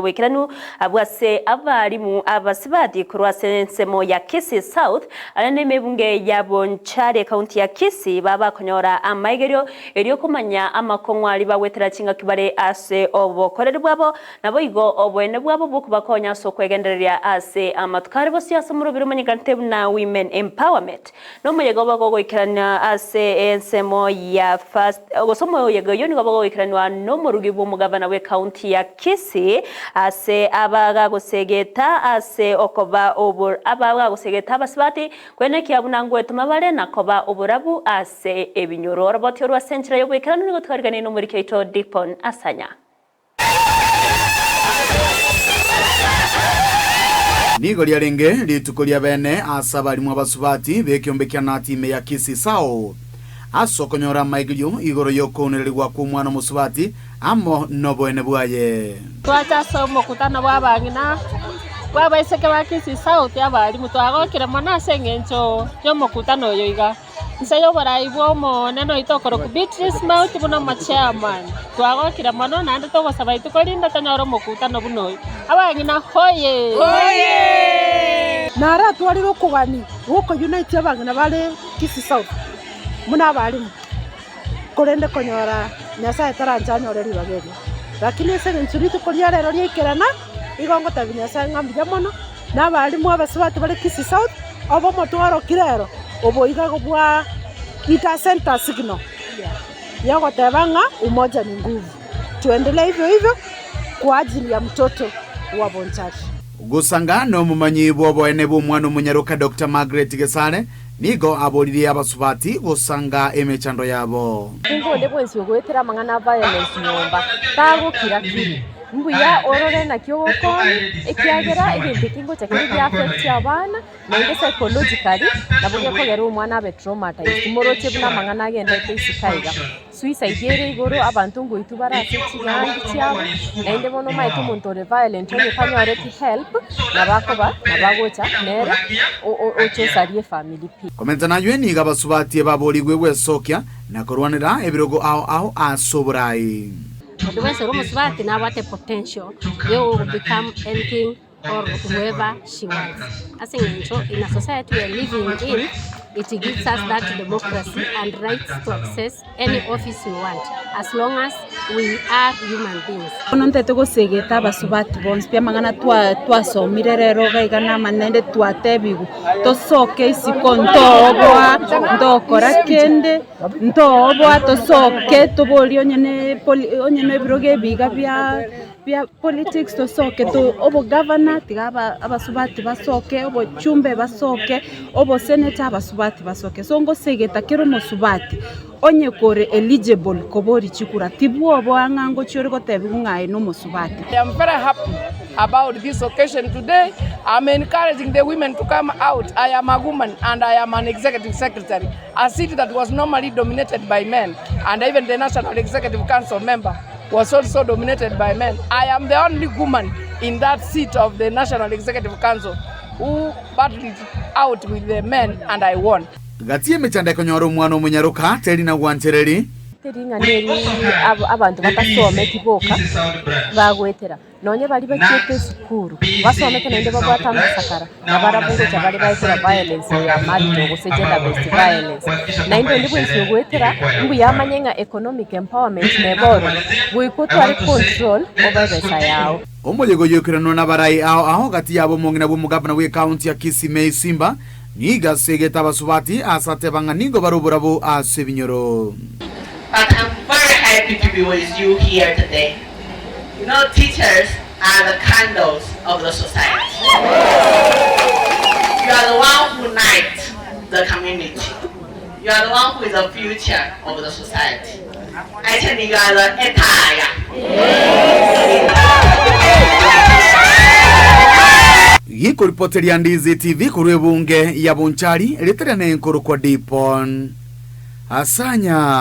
Wekiranu abwase abarimu abasibati kurwa sensemo ya Kisii South alene mebunge ya Bonchari county ya Kisii baba konyora amaigerio elio kumanya amakongwa ali bawetera chinga kibare ase obokorere bwabo nabo igo obwene bwabo bukubakonya so kwegendereria ase amatukari bo siasa murubiro manyikante na women empowerment no muyego bago ikirana ase ensemo ya first ogosomo yego yoni bago ikirana no murugibo mugabana we county ya Kisii ase abaga gusegeta ase okoba obur abaga gusegeta abasibati kwene kyabunangwe tumabare nakoba oburabu ase ebinyoro robotyo rwa century yobwekana nigo twarigane no muri keito dipon asanya nigo lyarenge litukolia bene asabalimu abasubati bekyombekya na time ya Kisii South asokonyora maigilyo igoro yokonererwa ku mwana musubati amo nobwene bwaye twacha somo kutana bwabangina bwabaiseke ba Kisii South abalimu twagokira mwana sengencho yomo kutano yoiga nsayo baraibwo mo neno itokoro ku Beatrice Mount buno machairman twagokira mwana nande to gosabaitu kolinda tanyoro mokutano buno abangina hoye nara twariro kugani woko unite abangina bale Kisii South muna balimu korende konyora nyasaye taranjanyoreri bageri lakini ese nchuritu kolia rero ryekerana igongo tabinyasa ngambya mono n'abalimu abasibati bale Kisii South obo motwaro kirero obo igago bwa ita center signal yago tabanga umoja ni nguvu tuendelee hivyo hivyo kwa ajili ya mtoto wa Bonchari gusangano mumanyi bwobwene bw'umwana umunyaruka Dr. Margaret Gesare nigo aboriri abasubati gusanga emechando yabo ngo ndebwensi gwetera mangana violence nyomba tago kirakiri mbuya orore na kyoko ekyagera ekingo cyakiri affect abana na inde psychologically nabuge ko yari umwana abe traumatized moroche buna mangana agenda isikaiga suicide yere igoro abantu ngo itubara cyangwa cyabo na inde bono maito montore violent yo kanyore help nabakoba nabagocha nera ochesarie family pi komenta na yweni gabasubati baborigwe wesokya na korwanira ebirogo aho asoburai the way so musibati na what a potential they will become anything or whoever she wants. I think so in a society we are living in, it gives us that democracy and rights to access any office we want as long as we are human beings. Nonte to gosegeta basubati bons pia mangana twa so mirerero gaigana manende twatebigu to soke isikonto obwa ndokora kende ndobwa to soke to boli onyene biroge biga bya politics to soke to obo governor tigaba abasubati basoke obo chumbe basoke obo senator abasubati basoke songo segeta kero musubati onye kore eligible kobori chikura tibu obo angango chori gotebi ngai no musubati. I am very happy about this occasion today. I am encouraging the women to come out. I am a woman and I am an executive secretary, a seat that was normally dominated by men, and even the National Executive Council member was also dominated by men. I am the only woman in that seat of the National Executive Council who battled out with the men and I won. Gatie mechanda konyoro mwana umunyaruka teri na gwantereri teringa neri abantu batasome kiboka bagwetera nonye bali bakete sukuru basomete nende babata masakara nabarabungo cyabali bayitera violence ya mali gusegenda based violence na inde ndibwo isogwetera mbu yamanyenga economic empowerment neboro bwikutu ari control over the sayao omulego yokirano nabarai aho gati yabo mongina bw'umugabana we county ya Kisii Simba niga segeta basubati asate banga nigo baruburabu asebinyoro. But I'm very happy to be with you here today. You know, teachers are the candles of the society. You are the one who light the community. You are the one who is the future of the society. I tell you, you are the entire. Yiko ripoteri ya Ndizi TV kurwe bunge ya Bonchari letere na nkuru kwa dipon asanya.